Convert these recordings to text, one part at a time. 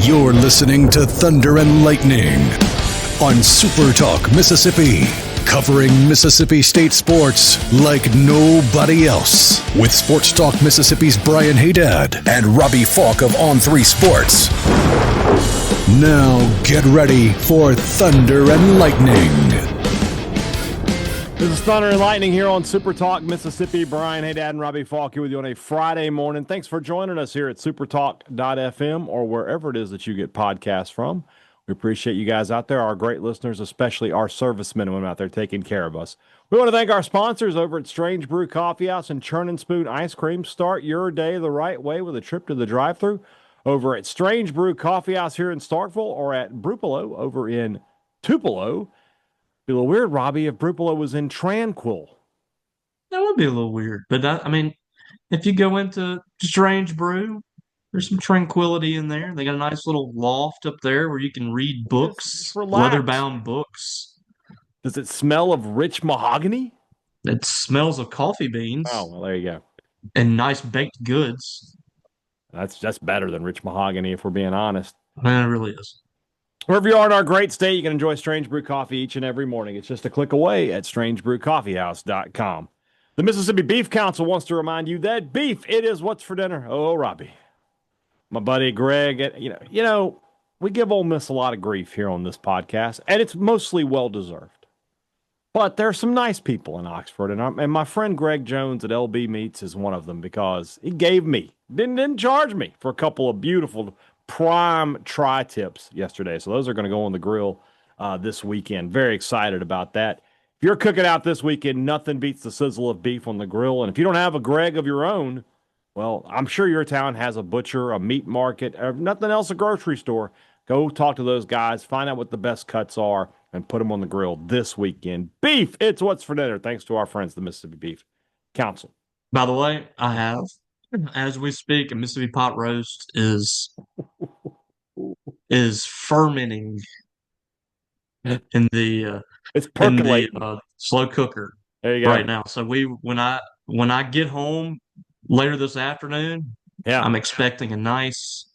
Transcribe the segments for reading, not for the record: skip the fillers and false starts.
You're listening to Thunder and Lightning on SuperTalk Mississippi, covering Mississippi State sports like nobody else. With Sports Talk Mississippi's Brian Hadad and Robbie Faulk of On3 Sports. Now get ready for Thunder and Lightning. This is Thunder and Lightning here on SuperTalk Mississippi. Brian Hadad and Robbie Faulk here with you on a Friday morning. Thanks for joining us here at supertalk.fm or wherever it is that you get podcasts from. We appreciate you guys out there, our great listeners, especially our servicemen and women out there taking care of us. We want to thank our sponsors over at Strange Brew Coffee House and Churn and Spoon Ice Cream. Start your day the right way with a trip to the drive-thru over at Strange Brew Coffee House here in Starkville or at Brupolo over in Tupelo. Be a little weird, Robbie, if Brupolo was in Tranquil. That would be a little weird. But, if you go into Strange Brew, there's some tranquility in there. They got a nice little loft up there where you can read books, leather-bound books. Does it smell of rich mahogany? It smells of coffee beans. Oh, well, there you go. And nice baked goods. That's better than rich mahogany, if we're being honest. Man, it really is. Wherever you are in our great state, you can enjoy Strange Brew Coffee each and every morning. It's just a click away at strangebrewcoffeehouse.com. The Mississippi Beef Council wants to remind you that beef, it is what's for dinner. Oh, Robbie. My buddy Greg, you know, we give Ole Miss a lot of grief here on this podcast, and it's mostly well-deserved. But there are some nice people in Oxford, and my friend Greg Jones at LB Meats is one of them because he gave me, didn't charge me for a couple of beautiful prime tri-tips yesterday. So those are going to go on the grill this weekend. Very excited about that. If you're cooking out this weekend, nothing beats the sizzle of beef on the grill. And if you don't have a Greg of your own, well, I'm sure your town has a butcher, a meat market, or nothing else, a grocery store. Go talk to those guys, find out what the best cuts are, and put them on the grill this weekend. Beef, it's what's for dinner, thanks to our friends, the Mississippi Beef Council. By the way, I have, as we speak, a Mississippi pot roast is fermenting in the it's percolating slow cooker there you go. Right now. So when I get home later this afternoon, I'm expecting a nice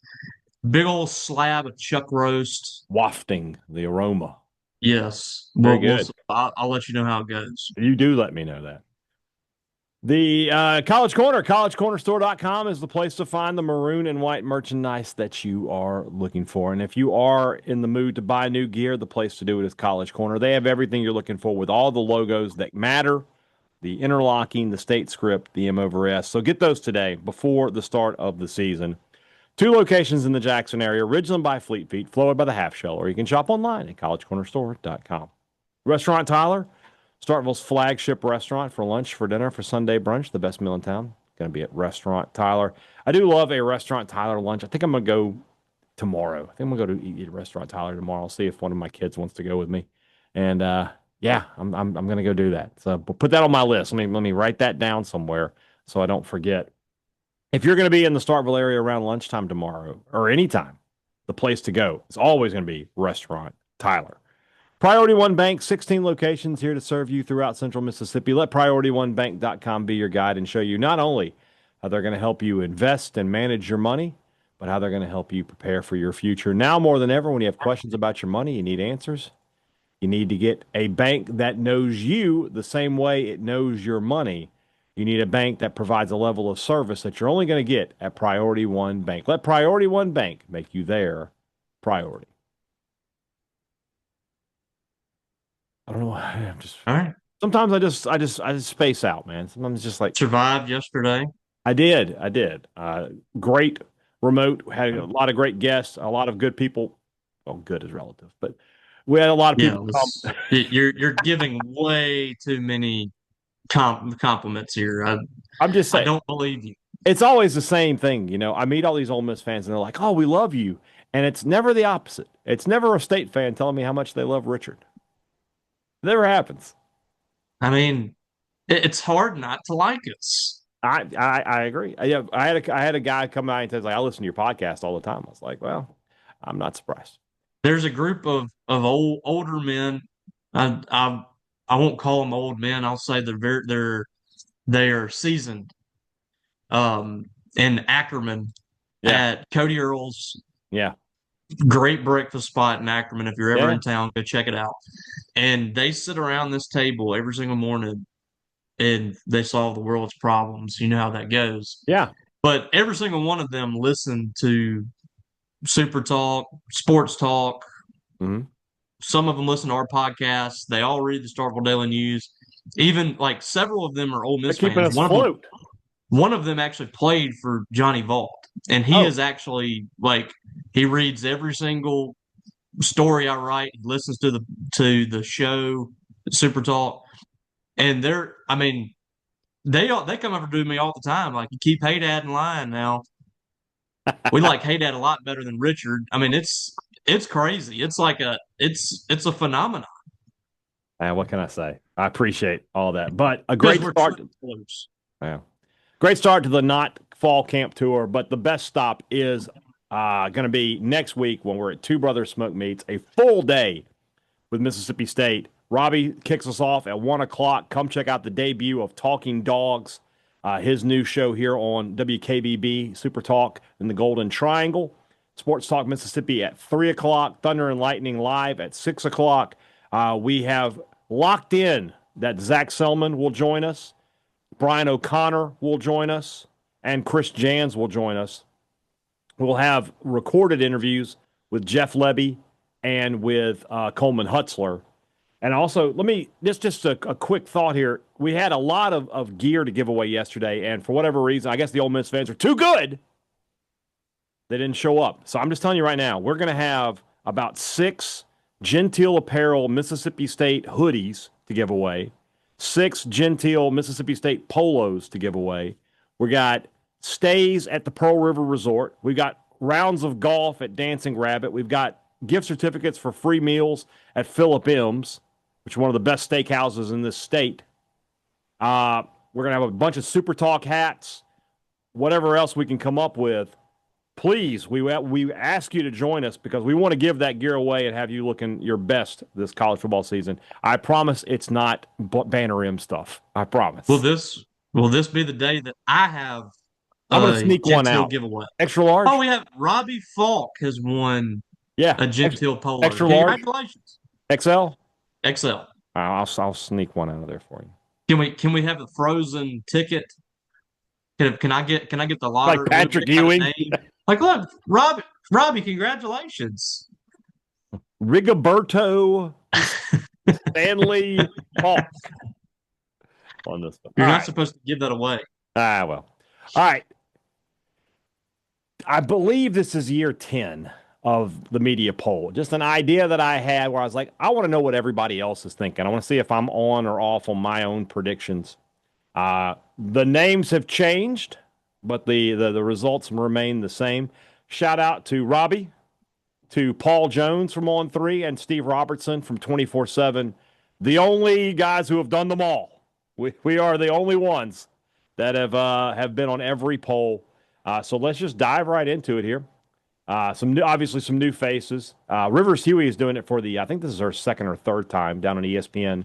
big old slab of chuck roast, wafting the aroma. Yes, very good. I'll let you know how it goes. You do let me know that. The College Corner, collegecornerstore.com is the place to find the maroon and white merchandise that you are looking for. And if you are in the mood to buy new gear, the place to do it is College Corner. They have everything you're looking for with all the logos that matter, the interlocking, the state script, the M over S. So get those today before the start of the season. 2 locations in the Jackson area, Ridgeland by Fleet Feet, Florida by the Half Shell, or you can shop online at collegecornerstore.com. Restaurant Tyler, Starkville's flagship restaurant for lunch, for dinner, for Sunday brunch, the best meal in town. Going to be at Restaurant Tyler. I do love a Restaurant Tyler lunch. I think I'm going to go tomorrow. I think I'm going to go to eat at Restaurant Tyler tomorrow. I'll see if one of my kids wants to go with me. And I'm going to go do that. So put that on my list. Let me write that down somewhere so I don't forget. If you're going to be in the Starkville area around lunchtime tomorrow or anytime, the place to go is always going to be Restaurant Tyler. Priority One Bank, 16 locations here to serve you throughout Central Mississippi. Let PriorityOneBank.com be your guide and show you not only how they're going to help you invest and manage your money, but how they're going to help you prepare for your future. Now more than ever, when you have questions about your money, you need answers. You need to get a bank that knows you the same way it knows your money. You need a bank that provides a level of service that you're only going to get at Priority One Bank. Let Priority One Bank make you their priority. I don't know. I'm just all right. Sometimes I just space out, man. Sometimes it's just like survived yesterday. I did. Great remote. Had a lot of great guests. A lot of good people. Well, good is relative, but we had a lot of people. You're giving way too many compliments here. I'm just saying. I don't believe you. It's always the same thing, you know. I meet all these Ole Miss fans, and they're like, "Oh, we love you," and it's never the opposite. It's never a State fan telling me how much they love Richard. It never happens. I mean, it's hard not to like us. I agree. I had a guy come by and says, like, I listen to your podcast all the time. I was like, well, I'm not surprised. There's a group of older men. I won't call them old men. I'll say they're seasoned. In Ackerman at Cody Earl's. Yeah. Great breakfast spot in Ackerman. If you're ever Yeah. in town, go check it out. And they sit around this table every single morning and they solve the world's problems. You know how that goes. Yeah. But every single one of them listen to Super Talk, Sports Talk. Mm-hmm. Some of them listen to our podcast. They all read the Starkville Daily News. Even like several of them are Ole They're Miss keeping fans. us afloat. One of them actually played for Johnny Vault, and he is actually like he reads every single story I write. He listens to the show, Super Talk, and I mean, they come over to me all the time. Like, you keep Hadad in line now. We like Hadad a lot better than Richard. I mean, it's crazy. It's like it's a phenomenon. What can I say? I appreciate all that, but a Because great we're start. close. Yeah, great start to the not fall camp tour. But the best stop is going to be next week when we're at Two Brothers Smoke Meats, a full day with Mississippi State. Robbie kicks us off at 1:00. Come check out the debut of Talking Dogs, his new show here on WKBB Super Talk in the Golden Triangle. Sports Talk Mississippi at 3:00. Thunder and Lightning live at 6:00. We have locked in that Zach Selman will join us, Brian O'Connor will join us, and Chris Jans will join us. We'll have recorded interviews with Jeff Lebby and with Coleman Hutzler. And also, let me just a quick thought here. We had a lot of gear to give away yesterday, and for whatever reason, I guess the Ole Miss fans are too good. They didn't show up. So I'm just telling you right now, we're going to have about 6 Genteel Apparel Mississippi State hoodies to give away, 6 Genteel Mississippi State polos to give away. We got stays at the Pearl River Resort. We've got rounds of golf at Dancing Rabbit. We've got gift certificates for free meals at Philip M's, which is one of the best steakhouses in this state. We're going to have a bunch of Super Talk hats, whatever else we can come up with. Please, we ask you to join us because we want to give that gear away and have you looking your best this college football season. I promise it's not Banner M stuff. I promise. Will this be the day that I have I'm going to sneak one out. Giveaway? Extra large? Oh, we have Robbie Faulk has won a Genteel polo. Extra large? Congratulations. XL? XL. I'll sneak one out of there for you. Can we have a frozen ticket? Can I get the lottery? Like Patrick Ewing? Like, look, Robbie, congratulations. Rigoberto Stanley Hawk on this one. You're not supposed to give that away. Well. All right. I believe this is year 10 of the media poll. Just an idea that I had where I was like, I want to know what everybody else is thinking. I want to see if I'm on or off on my own predictions. The names have changed, but the results remain the same. Shout out to Robbie, to Paul Jones from On 3, and Steve Robertson from 24/7. The only guys who have done them all. We are the only ones that have been on every poll. So let's just dive right into it here. Obviously some new faces. Rivers Huey is doing it for I think this is her second or third time down on ESPN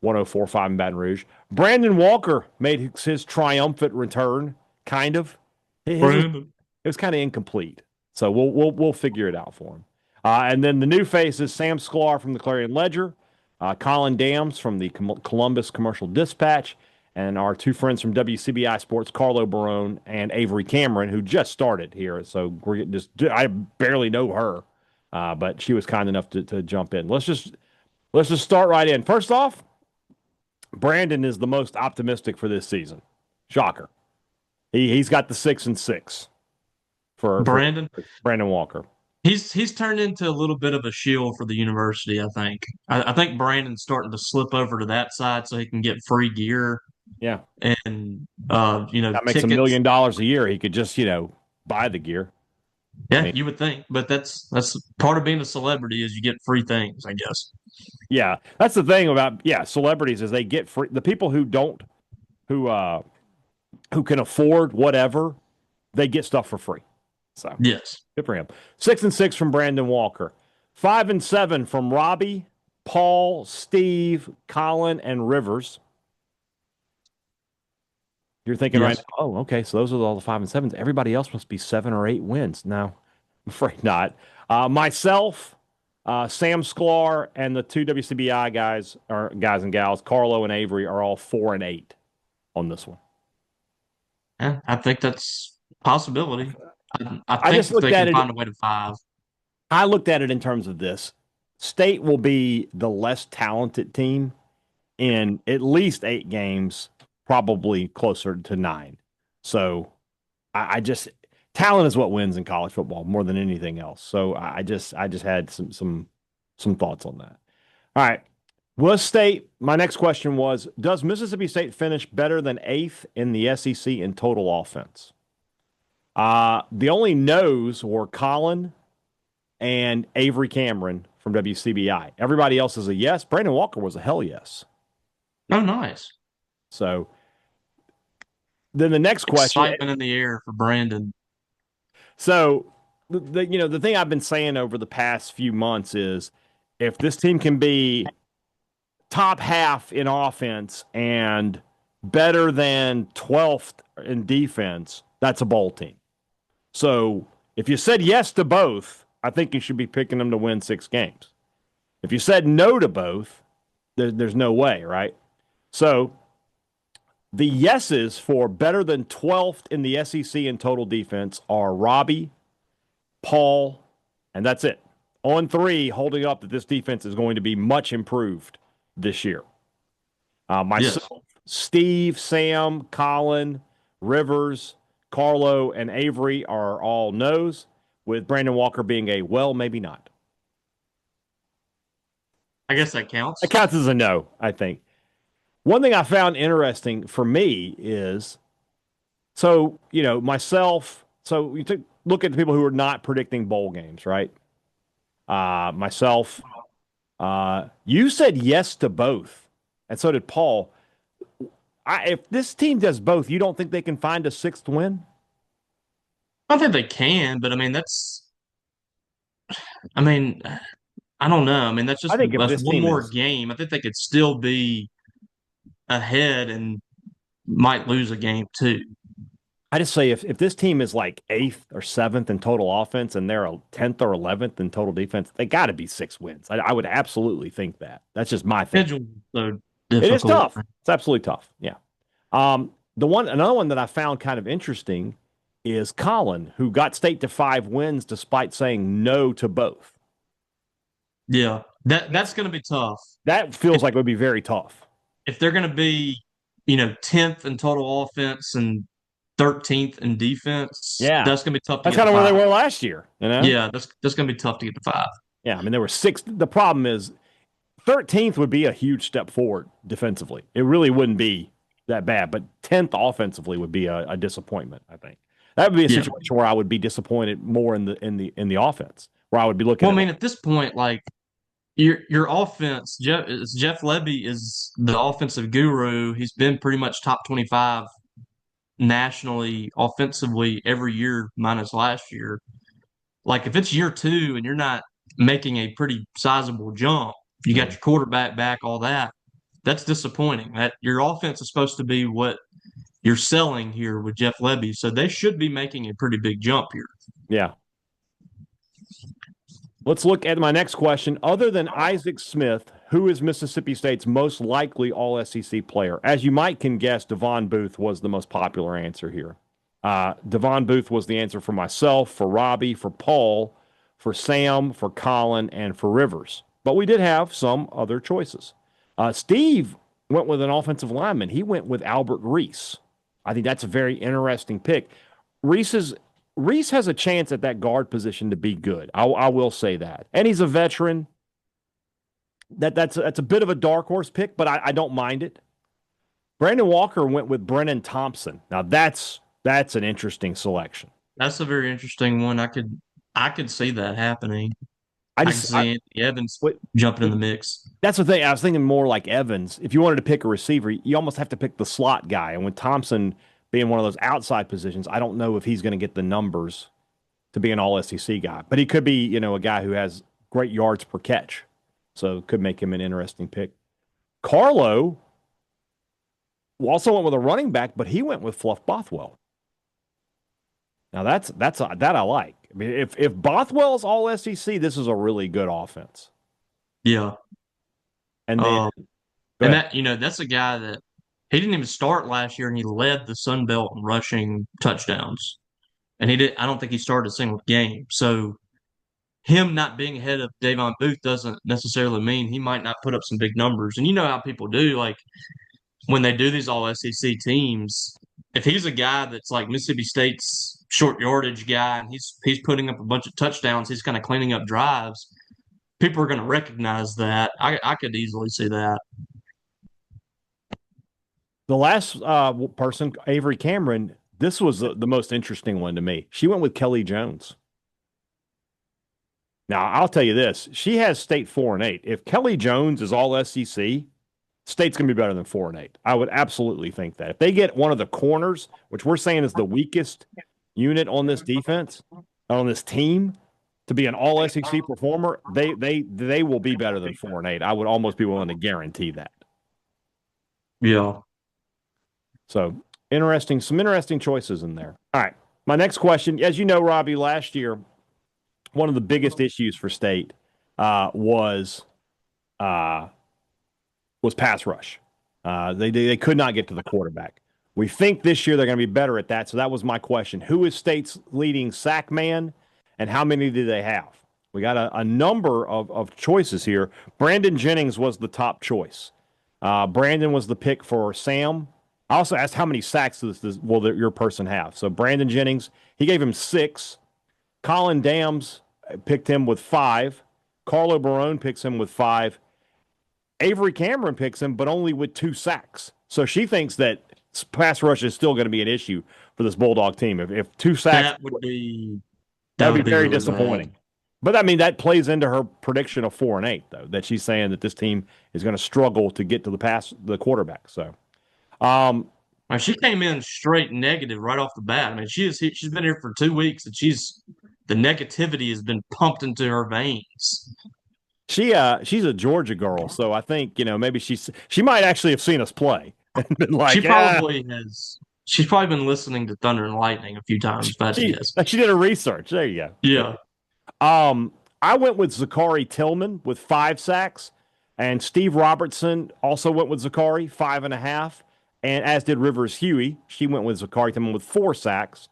104.5 in Baton Rouge. Brandon Walker made his triumphant return, kind of. It was kind of incomplete. So we'll figure it out for him. And then the new faces, Sam Sklar from the Clarion Ledger, Colin Dams from the Columbus Commercial Dispatch, and our two friends from WCBI Sports, Carlo Barone and Avery Cameron, who just started here. So I barely know her, but she was kind enough to jump in. Let's just start right in. First off, Brandon is the most optimistic for this season. Shocker. He's got the 6-6 for Brandon Walker. He's turned into a little bit of a shield for the university, I think. I think Brandon's starting to slip over to that side so he can get free gear. Yeah. And, that makes $1 million a year. He could just, buy the gear. Yeah, you would think. But that's part of being a celebrity is you get free things, I guess. Yeah. That's the thing about, celebrities is they get free. The people who can afford whatever, they get stuff for free. So yes, good for him. 6-6 from Brandon Walker, 5-7 from Robbie, Paul, Steve, Colin, and Rivers. You're thinking right now, oh, okay, so those are all the 5-7s. Everybody else must be 7 or 8 wins. No, afraid not. Myself, Sam Sklar, and the two WCBI guys and gals, Carlo and Avery, are all 4-8 on this one. Yeah, I think that's a possibility. I I think just if looked they at can it. find a way to 5. I looked at it in terms of this. State will be the less talented team in at least 8 games, probably closer to 9. So I just talent is what wins in college football more than anything else. So I just had some thoughts on that. All right. Was State, my next question was, does Mississippi State finish better than 8th in the SEC in total offense? The only no's were Colin and Avery Cameron from WCBI. Everybody else is a yes. Brandon Walker was a hell yes. Oh, nice. So then the next question. Excitement in the air for Brandon. So the thing I've been saying over the past few months is if this team can be top half in offense and better than 12th in defense, that's a bowl team. So if you said yes to both, I think you should be picking them to win 6 games. If you said no to both, there's no way, right? So the yeses for better than 12th in the SEC in total defense are Robbie, Paul, and that's it. On 3, holding up that this defense is going to be much improved this year. Myself, yes. Steve, Sam, Colin, Rivers, Carlo, and Avery are all no's, with Brandon Walker being a well, maybe not. I guess that counts. It counts as a no, I think. One thing I found interesting for me is, so, myself, so you look at the people who are not predicting bowl games, right? Myself, you said yes to both, and so did Paul. If this team does both, you don't think they can find a 6th win? I think they can, but I don't know. That's just that's one more game. I think they could still be ahead and might lose a game too. I just say if this team is like 8th or 7th in total offense and they're 10th or 11th in total defense, they got to be 6 wins. I would absolutely think that. That's just my thing. So it is tough. It's absolutely tough. Yeah. Another one that I found kind of interesting is Colin, who got State to 5 wins despite saying no to both. Yeah, that's going to be tough. That feels like it would be very tough. If they're going to be, 10th in total offense and 13th in defense, that's going to be tough. That's kind of where they were last year. Yeah, that's going to be tough to get to 5. Yeah, there were 6. The problem is 13th would be a huge step forward defensively. It really wouldn't be that bad, but 10th offensively would be a disappointment, I think. That would be a situation where I would be disappointed more in the offense, where I would be looking at this point, like your offense, Jeff Lebby is the offensive guru. He's been pretty much top 25 nationally offensively every year minus last year. Like if it's year 2 and you're not making a pretty sizable jump, you got your quarterback back, all that, that's disappointing. That your offense is supposed to be what you're selling here with Jeff Lebby, so they should be making a pretty big jump here. Yeah. Let's look at my next question. Other than Isaac Smith, who is Mississippi State's most likely All-SEC player? As you might can guess, Devon Booth was the most popular answer here. Devon Booth was the answer for myself, for Robbie, for Paul, for Sam, for Colin, and for Rivers. But we did have some other choices. Steve went with an offensive lineman. He went with Albert Reese. I think that's a very interesting pick. Reese has a chance at that guard position to be good. I will say that. And he's a veteran. That's a bit of a dark horse pick, but I don't mind it. Brandon Walker went with Brennan Thompson. Now that's an interesting selection. That's a very interesting one. I could see that happening. I can see Evans jumping in the mix. That's the thing. I was thinking more like Evans. If you wanted to pick a receiver, you almost have to pick the slot guy. And with Thompson being one of those outside positions, I don't know if he's going to get the numbers to be an All-SEC guy. But he could be, a guy who has great yards per catch. So could make him an interesting pick. Carlo also went with a running back, but he went with Fluff Bothwell. Now that I like. I mean, if Bothwell's all SEC, this is a really good offense. Yeah. And then and that's a guy that he didn't even start last year, and he led the Sun Belt in rushing touchdowns. And I don't think he started a single game. So him not being ahead of Davon Booth doesn't necessarily mean he might not put up some big numbers. And you know how people do, like when they do these all SEC teams, if he's a guy that's like Mississippi State's short yardage guy and he's putting up a bunch of touchdowns, he's kind of cleaning up drives, people are going to recognize that. I could easily see that. The last person, Avery Cameron, this was the most interesting one to me. She went with Kelly Jones. Now, I'll tell you this. She has State 4-8. If Kelly Jones is all SEC, State's going to be better than 4-8. I would absolutely think that. If they get one of the corners, which we're saying is the weakest unit on this defense, on this team, to be an all SEC performer, they will be better than 4-8. I would almost be willing to guarantee that. Yeah. So some interesting choices in there. All right. My next question, as you know, Robbie, last year, one of the biggest issues for State was pass rush. They could not get to the quarterback. We think this year they're going to be better at that. So that was my question. Who is State's leading sack man, and how many do they have? We got a number of choices here. Brandon Jennings was the top choice. Brandon was the pick for Sam. I also asked how many sacks will your person have. So Brandon Jennings, he gave him 6. Colin Dams picked him with 5. Carlo Barone picks him with 5. Avery Cameron picks him, but only with 2 sacks. So she thinks that pass rush is still going to be an issue for this Bulldog team. If 2 sacks, that would be very really disappointing. Bad. But I mean, that plays into her prediction of 4-8, though, that she's saying that this team is going to struggle to get to the quarterback. So, she came in straight negative right off the bat. I mean, she's been here for 2 weeks, and the negativity has been pumped into her veins. She's a Georgia girl, so I think maybe she might actually have seen us play and been like, she probably has. She's probably been listening to Thunder and Lightning a few times. She did her research. There you go. Yeah. I went with Zachary Tillman with 5 sacks, and Steve Robertson also went with Zachary 5.5, and as did Rivers Huey. She went with Zachary Tillman with 4 sacks.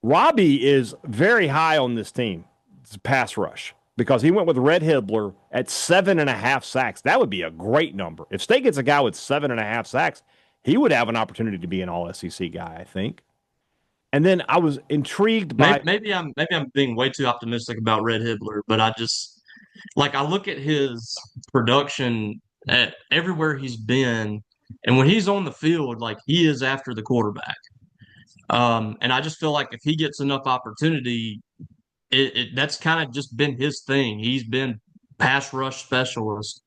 Robbie is very high on this team. It's a pass rush because he went with Red Hibbler at 7.5 sacks. That would be a great number. If State gets a guy with 7.5 sacks, he would have an opportunity to be an all-SEC guy, I think. And then I was intrigued by maybe I'm being way too optimistic about Red Hibbler, but I just I look at his production at everywhere he's been, and when he's on the field, he is after the quarterback. And I just feel like if he gets enough opportunity, that's kind of just been his thing. He's been pass rush specialist.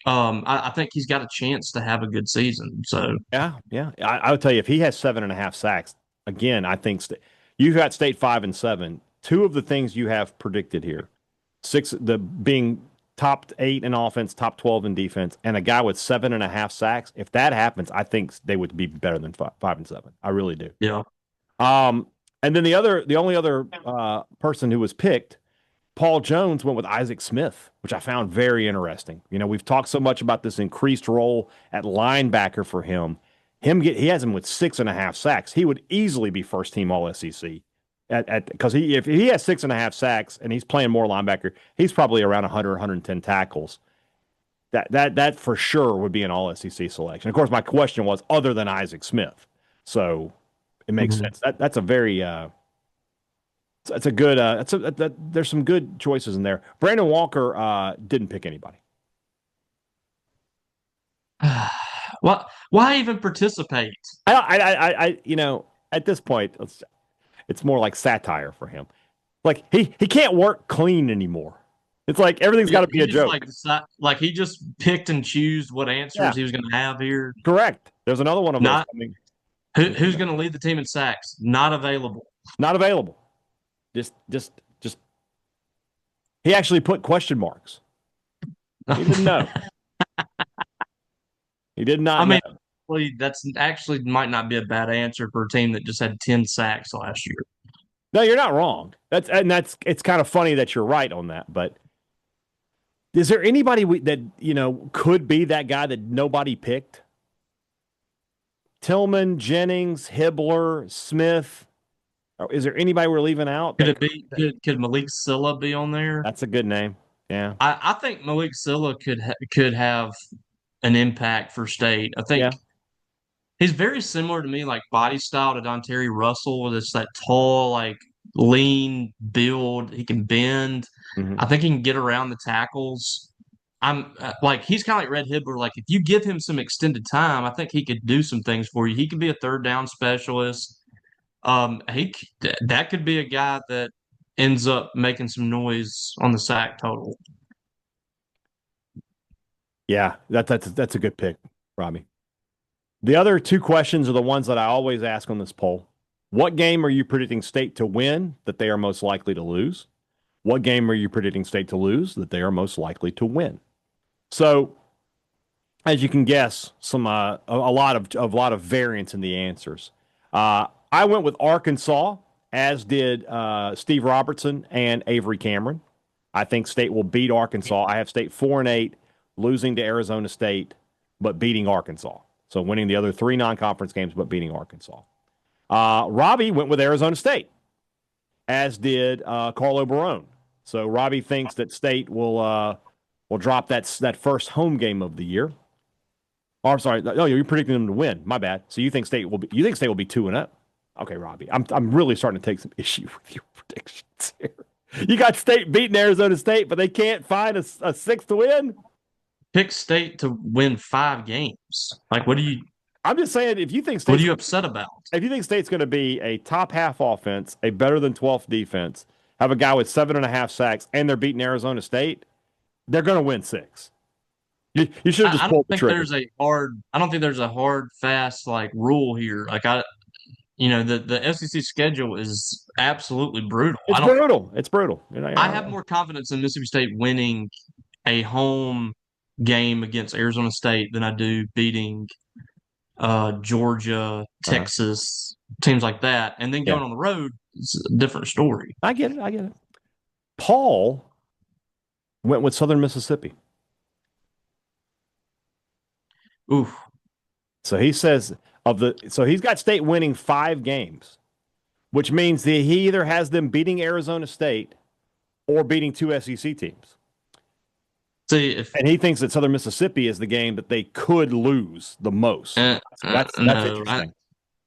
I think he's got a chance to have a good season. So yeah. I would tell you, if he has 7.5 sacks, again, I think you've got State 5-7. 2 of the things you have predicted here, 6 being top 8 in offense, top 12 in defense, and a guy with 7.5 sacks. If that happens, I think they would be better than 5-7. I really do. Yeah. And then the only other person who was picked, Paul Jones, went with Isaac Smith, which I found very interesting. We've talked so much about this increased role at linebacker for him. He has him with 6.5 sacks. He would easily be first team all SEC because if he has 6.5 sacks and he's playing more linebacker, he's probably around 100, 110 tackles. That for sure would be an all SEC selection. Of course, my question was other than Isaac Smith. So it makes sense. That's a very it's a good. There's some good choices in there. Brandon Walker didn't pick anybody. Why even participate? At this point, it's more like satire for him. Like he can't work clean anymore. It's like everything's got to be a joke. He just picked and chose what answers he was going to have here. Correct. There's another one of those coming. Who's going to lead the team in sacks? Not available. Not available. Just. He actually put question marks. He didn't know. He did not know. That's actually might not be a bad answer for a team that just had 10 sacks last year. No, you're not wrong. It's kind of funny that you're right on that. But is there anybody that could be that guy that nobody picked? Tillman, Jennings, Hibbler, Smith. Or is there anybody we're leaving out? Could it be? Could Malik Silla be on there? That's a good name. Yeah. I think Malik Silla could have an impact for State. I think Yeah. he's very similar to me, like body style to Donterry Russell, with this that tall, like lean build. He can bend. Mhm. I think he can get around the tackles. I'm like he's kind of like Red Hibbler. Like if you give him some extended time, I think he could do some things for you. He could be a third down specialist. That could be a guy that ends up making some noise on the sack total. Yeah, that's a good pick, Robbie. The other two questions are the ones that I always ask on this poll. What game are you predicting State to win that they are most likely to lose? What game are you predicting State to lose that they are most likely to win? So, as you can guess, a lot of variance in the answers. I went with Arkansas, as did Steve Robertson and Avery Cameron. I think State will beat Arkansas. I have State 4-8, losing to Arizona State, but beating Arkansas. So winning the other three non-conference games, but beating Arkansas. Robbie went with Arizona State, as did Carlo Barone. So Robbie thinks that State will drop that first home game of the year. Oh, I'm sorry. No, you're predicting them to win. My bad. So you think State will be 2-0? Okay, Robbie. I'm really starting to take some issue with your predictions here. You got State beating Arizona State, but they can't find a sixth win. Pick State to win 5 games. Like, what do you? I'm just saying, if you think what are you upset about? If you think State's going to be a top half offense, a better than 12th defense, have a guy with 7.5 sacks, and they're beating Arizona State, they're going to win 6. You should have just pulled the trigger. I don't think there's a hard, fast like rule here. Like the SEC schedule is absolutely brutal. It's brutal. I have more confidence in Mississippi State winning a home game against Arizona State than I do beating Georgia, Texas, teams like that, and then going on the road is a different story. I get it. Paul went with Southern Mississippi. Oof. So he says he's got State winning 5 games, which means that he either has them beating Arizona State or beating 2 SEC teams. And he thinks that Southern Mississippi is the game that they could lose the most. That's interesting.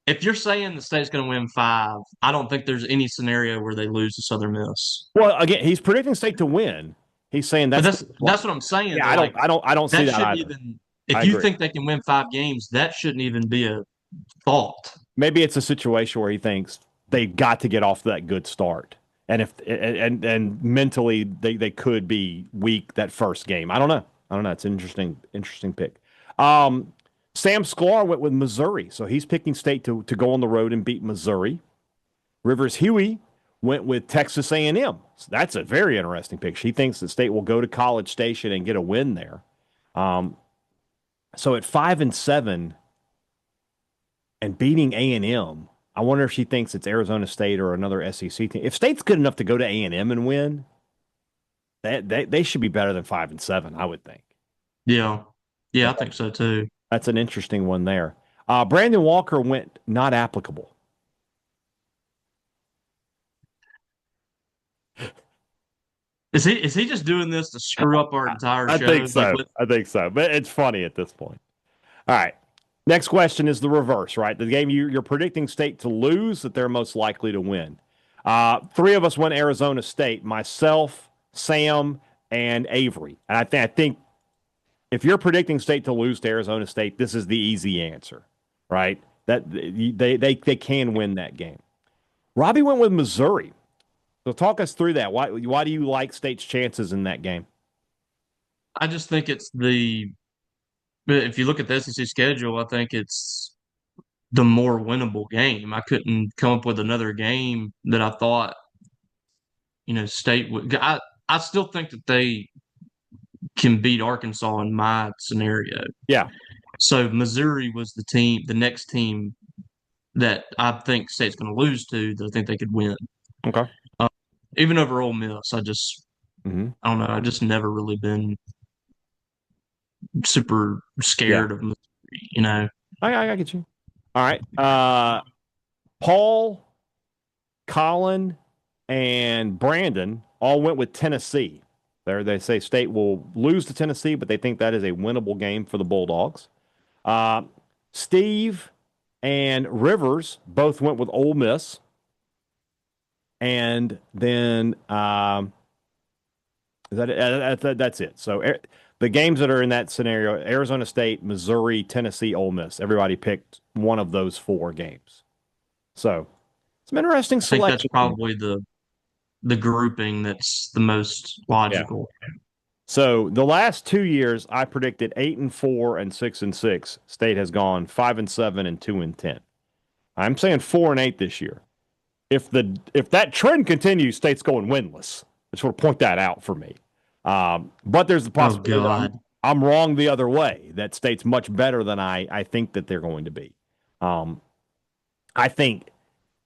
If you're saying the State's going to win 5, I don't think there's any scenario where they lose to Southern Miss. Well, again, he's predicting State to win. He's saying that's what I'm saying. Yeah, I don't see that either. If you think they can win 5 games, that shouldn't even be a thought. Maybe it's a situation where he thinks they got to get off that good start. And and mentally they could be weak that first game. I don't know. It's an interesting pick. Sam Sklar went with Missouri, so he's picking State to go on the road and beat Missouri. Rivers Huey went with Texas A&M. So that's a very interesting pick. He thinks that State will go to College Station and get a win there. So at 5-7 and beating A&M, I wonder if she thinks it's Arizona State or another SEC team. If State's good enough to go to A&M and win, they should be better than 5-7, I would think. Yeah, I think so too. That's an interesting one there. Brandon Walker went not applicable. Is he just doing this to screw up our entire show? I think so. But it's funny at this point. All right. Next question is the reverse, right? The game you're predicting State to lose that they're most likely to win. 3 of us went Arizona State, myself, Sam, and Avery. And I think if you're predicting State to lose to Arizona State, this is the easy answer, right? That they can win that game. Robbie went with Missouri. So talk us through that. Why do you like State's chances in that game? I just think if you look at the SEC schedule, I think it's the more winnable game. I couldn't come up with another game that I thought, State would. I still think that they can beat Arkansas in my scenario. Yeah. So Missouri was the next team that I think State's going to lose to that I think they could win. Okay. Even over Ole Miss, I don't know. I've just never really been super Yeah. scared of Missouri, you know. I get you. All right. Paul, Colin, and Brandon all went with Tennessee. They say State will lose to Tennessee, but they think that is a winnable game for the Bulldogs. Uh, Steve and Rivers both went with Ole Miss. And then that's it. So the games that are in that scenario, Arizona State, Missouri, Tennessee, Ole Miss. Everybody picked one of those 4 games. So some interesting I think that's selection. probably the grouping that's the most Yeah. logical. So the last 2 years, I predicted 8-4 and 6-6. State has gone 5-7 and 2-10. I'm saying 4-8 this year. If that trend continues, State's going winless. I just want to point that out for me. But there's the possibility that I'm wrong the other way. That State's much better than I think that they're going to be. I think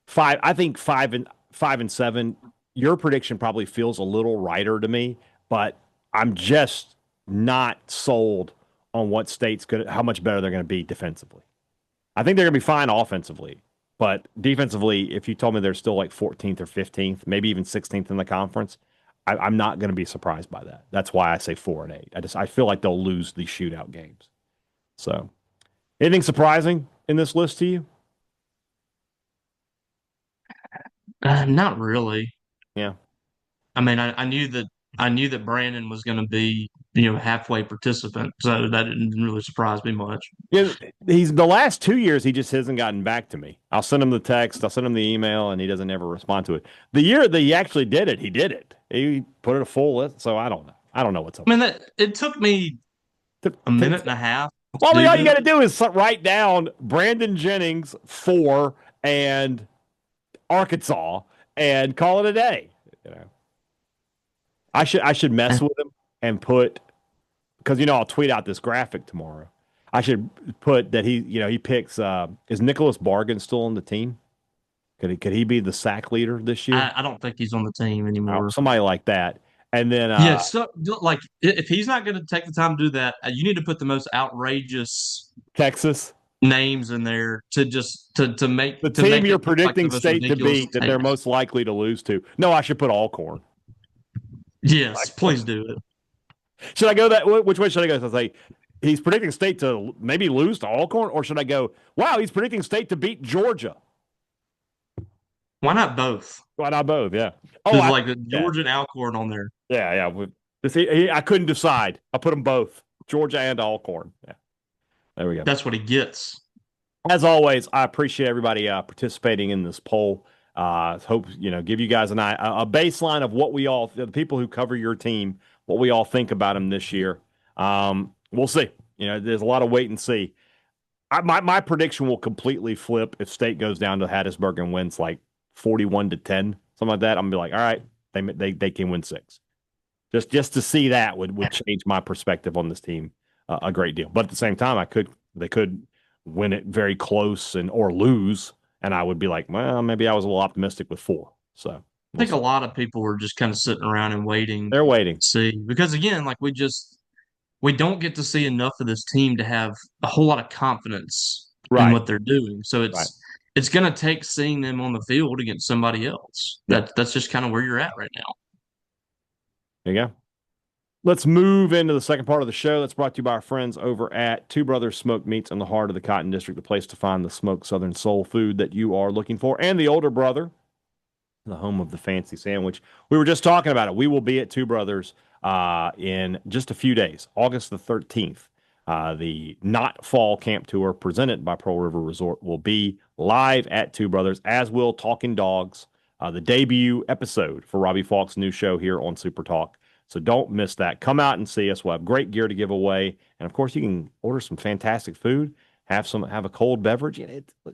5-7. Your prediction probably feels a little righter to me, but I'm just not sold on what how much better they're going to be defensively. I think they're going to be fine offensively, but defensively, if you told me they're still like 14th or 15th, maybe even 16th in the conference, I'm not going to be surprised by that. That's why I say 4-8. I feel like they'll lose these shootout games. So, anything surprising in this list to you? Not really. Yeah. I mean, I knew that Brandon was going to be, halfway participant, so that didn't really surprise me much. Yeah, he's the last 2 years he just hasn't gotten back to me. I'll send him the text, I'll send him the email, and he doesn't ever respond to it. The year that he actually did it, he did it. He put it a full list, so I don't know. I don't know what's up. I mean, it took me a minute and a half. Well, all you got to do is write down Brandon Jennings 4 and Arkansas and call it a day. I should mess with him and put, because I'll tweet out this graphic tomorrow. I should put that he picks. Is Nicholas Bargan still on the team? Could he be the sack leader this year? I don't think he's on the team anymore. Somebody like that. And then so like if he's not going to take the time to do that, you need to put the most outrageous Texas names in there to make the team you're predicting like State to beat that they're most likely to lose to. No, I should put Alcorn. Yes, please do it. Should I go that? Which way should I go? So I say he's predicting State to maybe lose to Alcorn, or should I go, wow, he's predicting State to beat Georgia? Why not both? Why not both? Yeah. There's like the Georgia and Alcorn on there. Yeah. I couldn't decide. I put them both, Georgia and Alcorn. Yeah. There we go. That's what he gets. As always, I appreciate everybody participating in this poll. Hope give you guys a baseline of what the people who cover your team, what we all think about them this year. We'll see. There's a lot of wait and see. My prediction will completely flip if State goes down to Hattiesburg and wins like 41-10, something like that. I'm gonna be like, all right, they can win 6. Just to see that would change my perspective on this team a great deal. But at the same time, they could win it very close or lose, and I would be like, well, maybe I was a little optimistic with 4. So I think a lot of people were just kind of sitting around and waiting. They're waiting. To see, because again, like we don't get to see enough of this team to have a whole lot of confidence in what they're doing. So it's going to take seeing them on the field against somebody else. That's just kind of where you're at right now. There you go. Let's move into the second part of the show. That's brought to you by our friends over at Two Brothers Smoked Meats in the heart of the Cotton District, the place to find the smoked Southern soul food that you are looking for, and the older brother, the home of the fancy sandwich. We were just talking about it. We will be at Two Brothers in just a few days, August the 13th. The Not Fall Camp Tour presented by Pearl River Resort will be live at Two Brothers, as will Talking Dogs, the debut episode for Robbie Faulk's new show here on SuperTalk. So don't miss that. Come out and see us. We'll have great gear to give away. And, of course, you can order some fantastic food, have a cold beverage.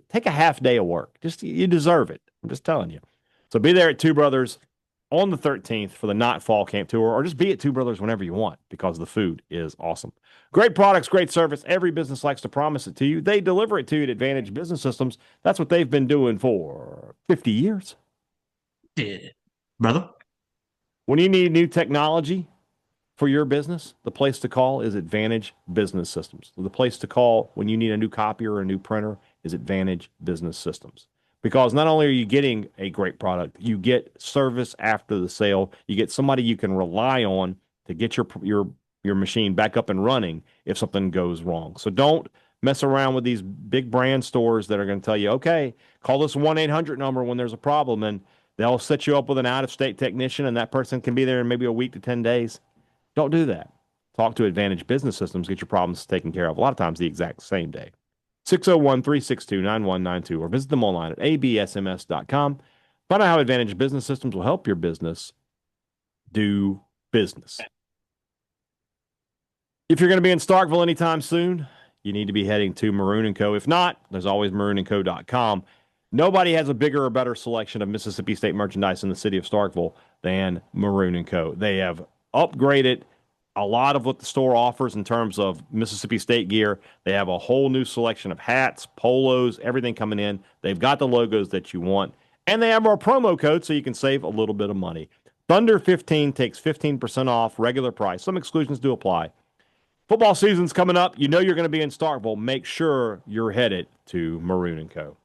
Take a half day of work. You deserve it. I'm just telling you. So be there at Two Brothers on the 13th for the Not Fall Camp Tour, or just be at Two Brothers whenever you want because the food is awesome. Great products, great service. Every business likes to promise it to you. They deliver it to you at Advantage Business Systems. That's what they've been doing for 50 years. Yeah, brother. When you need new technology for your business, the place to call is Advantage Business Systems. The place to call when you need a new copier or a new printer is Advantage Business Systems. Because not only are you getting a great product, you get service after the sale. You get somebody you can rely on to get your machine back up and running if something goes wrong. So don't mess around with these big brand stores that are going to tell you, okay, call this 1-800 number when there's a problem, and they'll set you up with an out-of-state technician, and that person can be there in maybe a week to 10 days. Don't do that. Talk to Advantage Business Systems. Get your problems taken care of. A lot of times the exact same day. 601-362-9192 or visit them online at absms.com. Find out how Advantage Business Systems will help your business do business. If you're going to be in Starkville anytime soon, you need to be heading to Maroon & Co. If not, there's always maroonandco.com. Nobody has a bigger or better selection of Mississippi State merchandise in the city of Starkville than Maroon & Co. They have upgraded a lot of what the store offers in terms of Mississippi State gear. They have a whole new selection of hats, polos, everything coming in. They've got the logos that you want, and they have more promo codes so you can save a little bit of money. Thunder 15 takes 15% off regular price. Some exclusions do apply. Football season's coming up. You know you're going to be in Starkville. Make sure you're headed to Maroon & Co.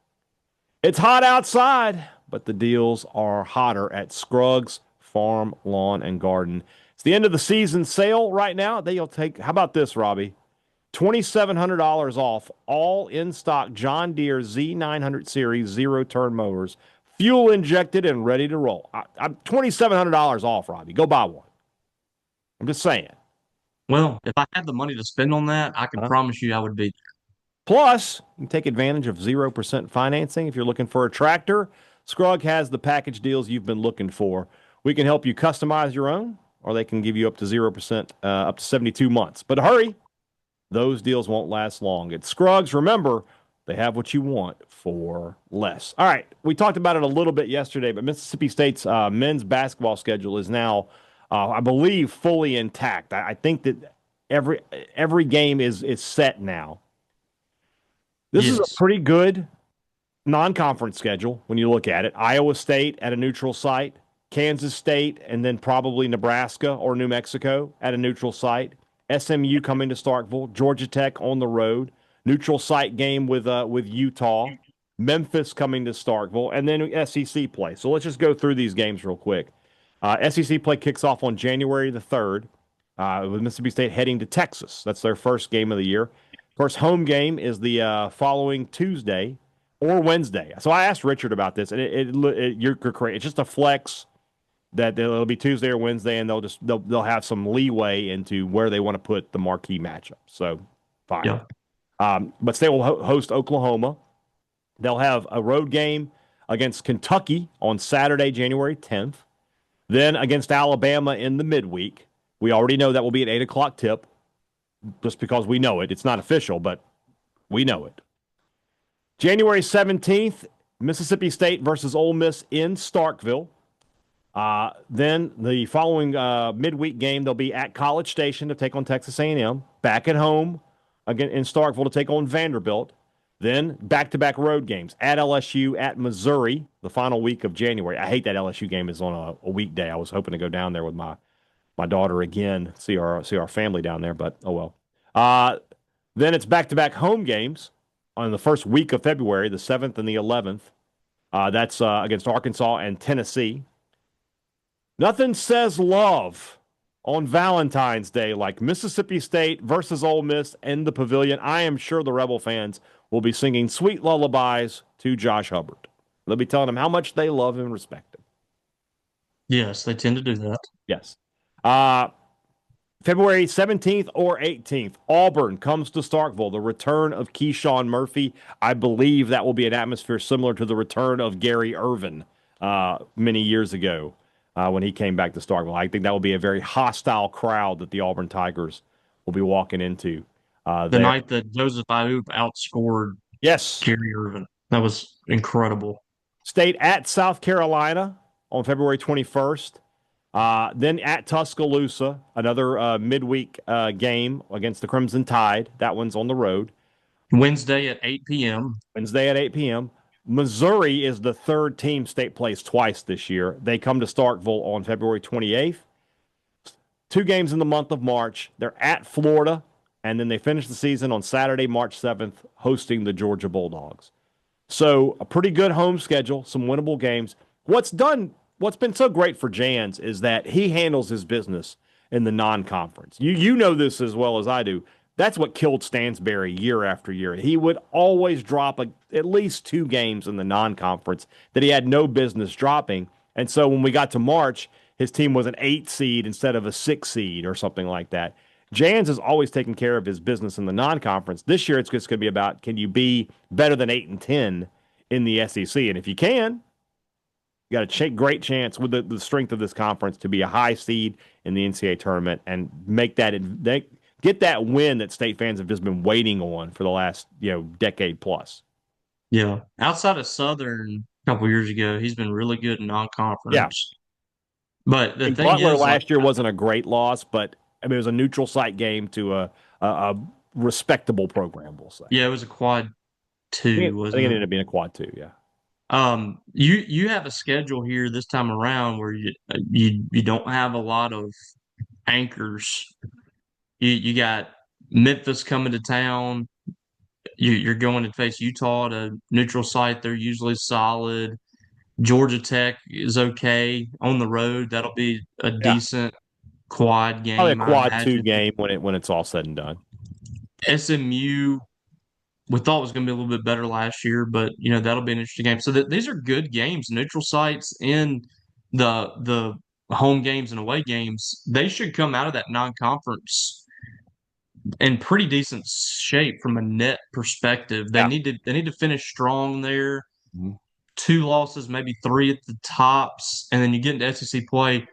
It's hot outside, but the deals are hotter at Scruggs Farm, Lawn, and Garden. It's the end of the season sale right now. They'll take, how about this, Robbie? $2,700 off all in stock John Deere Z900 series zero-turn mowers, fuel injected and ready to roll. I'm $2,700 off, Robbie. Go buy one. I'm just saying. Well, if I had the money to spend on that, I can promise you I would be. Plus, you can take advantage of 0% financing if you're looking for a tractor. Scrugg has the package deals you've been looking for. We can help you customize your own, or they can give you up to 0%, up to 72 months. But hurry, those deals won't last long. At Scruggs, remember, they have what you want for less. All right, we talked about it a little bit yesterday, but Mississippi State's men's basketball schedule is now, I believe, fully intact. I think that every game is set now. This is a pretty good non-conference schedule when you look at it. Iowa State at a neutral site, Kansas State, and then probably Nebraska or New Mexico at a neutral site. SMU coming to Starkville, Georgia Tech on the road, neutral site game with Utah, Memphis coming to Starkville, and then SEC play. So let's just go through these games real quick. SEC play kicks off on January the 3rd with Mississippi State heading to Texas. That's their first game of the year. Of course, home game is the following Tuesday or Wednesday. So I asked Richard about this, and you're correct. It's just a flex that it'll be Tuesday or Wednesday, and they'll have some leeway into where they want to put the marquee matchup. So fine. Yeah. But State will host Oklahoma. They'll have a road game against Kentucky on Saturday, January 10th. Then against Alabama in the midweek. We already know that will be at 8 o'clock tip, just because we know it. It's not official, but we know it. January 17th, Mississippi State versus Ole Miss in Starkville. Then the following midweek game, they'll be at College Station to take on Texas A&M. Back at home again in Starkville to take on Vanderbilt. Then back-to-back road games at LSU, at Missouri, the final week of January. I hate that LSU game is on a weekday. I was hoping to go down there with my daughter again, see our family down there, but oh well. Then it's back-to-back home games on the first week of February, the 7th and the 11th. That's against Arkansas and Tennessee. Nothing says love on Valentine's Day like Mississippi State versus Ole Miss in the Pavilion. I am sure the Rebel fans will be singing sweet lullabies to Josh Hubbard. They'll be telling him how much they love him and respect him. Yes, they tend to do that. Yes. February 17th or 18th, Auburn comes to Starkville. The return of Keyshawn Murphy. I believe that will be an atmosphere similar to the return of Gary Irvin many years ago when he came back to Starkville. I think that will be a very hostile crowd that the Auburn Tigers will be walking into. The night that Joseph Ayoub outscored Gary Irvin. That was incredible. State at South Carolina on February 21st. Then at Tuscaloosa, another midweek game against the Crimson Tide. That one's on the road. Wednesday at 8 p.m. Wednesday at 8 p.m. Missouri is the third team State plays twice this year. They come to Starkville on February 28th. 2 games in the month of March. They're at Florida, and then they finish the season on Saturday, March 7th, hosting the Georgia Bulldogs. So a pretty good home schedule, some winnable games. What's been so great for Jans is that he handles his business in the non-conference. You know this as well as I do. That's what killed Stansbury year after year. He would always drop at least 2 games in the non-conference that he had no business dropping. And so when we got to March, his team was an 8 seed instead of a 6 seed or something like that. Jans has always taken care of his business in the non-conference. This year, it's just going to be about, can you be better than 8 and 10 in the SEC? And if you can, you got a great chance with the strength of this conference to be a high seed in the NCAA tournament and get that win that State fans have just been waiting on for the last decade plus. Yeah, outside of Southern a couple years ago, he's been really good in non-conference. Yeah. But the thing Butler is, last year wasn't a great loss, but it was a neutral site game to a respectable program, we'll say. Yeah, it was a quad 2, wasn't it? I think it ended up being a quad 2, yeah. You have a schedule here this time around where you don't have a lot of anchors. You got Memphis coming to town. You're going to face Utah at a neutral site. They're usually solid. Georgia Tech is okay on the road. That'll be a decent quad game. Probably a quad 2 game when it's all said and done. SMU, we thought was going to be a little bit better last year, but that'll be an interesting game. So these are good games, neutral sites and the home games and away games. They should come out of that non-conference in pretty decent shape from a net perspective. They need to finish strong there. Mm-hmm. 2 losses, maybe 3 at the tops, and then you get into SEC play.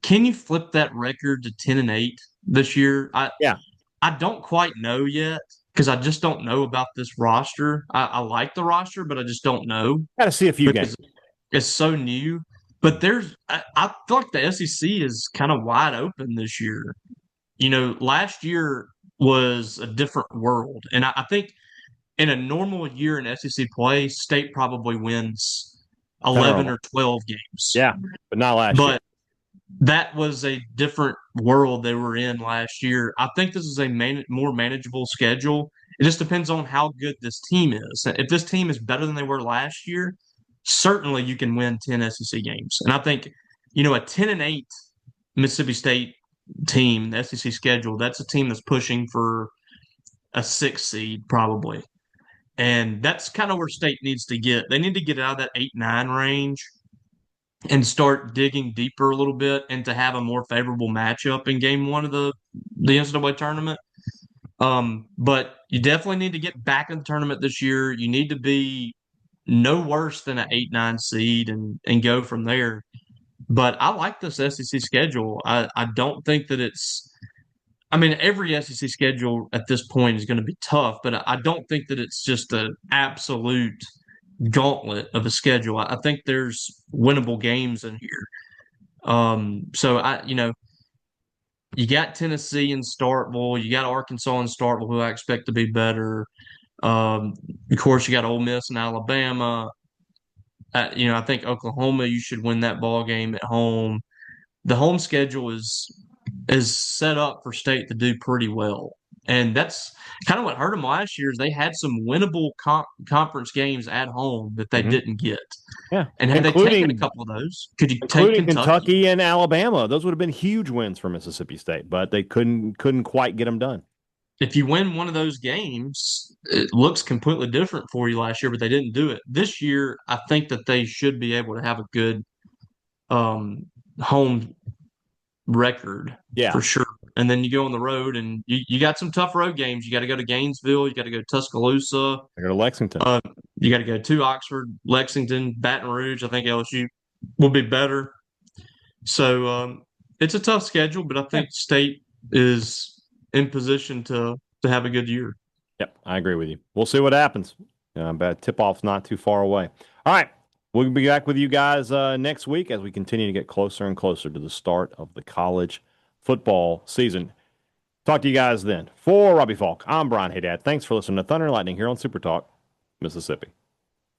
Can you flip that record to 10-8 this year? I don't quite know yet because I just don't know about this roster. I like the roster, but I just don't know. Got to see a few games. It's so new. But I feel like the SEC is kind of wide open this year. Last year was a different world. And I think in a normal year in SEC play, State probably wins 11 or 12 games. Yeah, but not last year. But that was a different world they were in last year. I think this is a more manageable schedule. It just depends on how good this team is. If this team is better than they were last year, certainly you can win 10 SEC games. And I think, a 10-8 Mississippi State team, the SEC schedule, that's a team that's pushing for a 6 seed probably. And that's kind of where State needs to get. They need to get out of that 8-9 range and start digging deeper a little bit and to have a more favorable matchup in game 1 of the NCAA tournament. But you definitely need to get back in the tournament this year. You need to be no worse than an 8-9 seed and go from there. But I like this SEC schedule. I don't think that every SEC schedule at this point is going to be tough, but I don't think that it's just an absolute gauntlet of a schedule. I think there's winnable games in here. So you got Tennessee and Starkville, you got Arkansas and Starkville, who I expect to be better. Of course, you got Ole Miss and Alabama. I think Oklahoma, you should win that ball game at home. The home schedule is set up for State to do pretty well. And that's kind of what hurt them last year is they had some winnable conference games at home that they didn't get. Yeah. And had they taken a couple of those, could you take Kentucky and Alabama? Those would have been huge wins for Mississippi State, but they couldn't quite get them done. If you win one of those games, it looks completely different for you last year, but they didn't do it. This year, I think that they should be able to have a good home record for sure. And then you go on the road, and you got some tough road games. You got to go to Gainesville. You got to go to Tuscaloosa. I go to Lexington. You got to go to Oxford, Lexington, Baton Rouge. I think LSU will be better. So it's a tough schedule, but I think State is in position to have a good year. Yep, I agree with you. We'll see what happens. But tip-off's not too far away. All right, we'll be back with you guys next week as we continue to get closer and closer to the start of the college football season. Talk to you guys then. For Robbie Faulk, I'm Brian Hadad. Thanks for listening to Thunder and Lightning here on SuperTalk, Mississippi.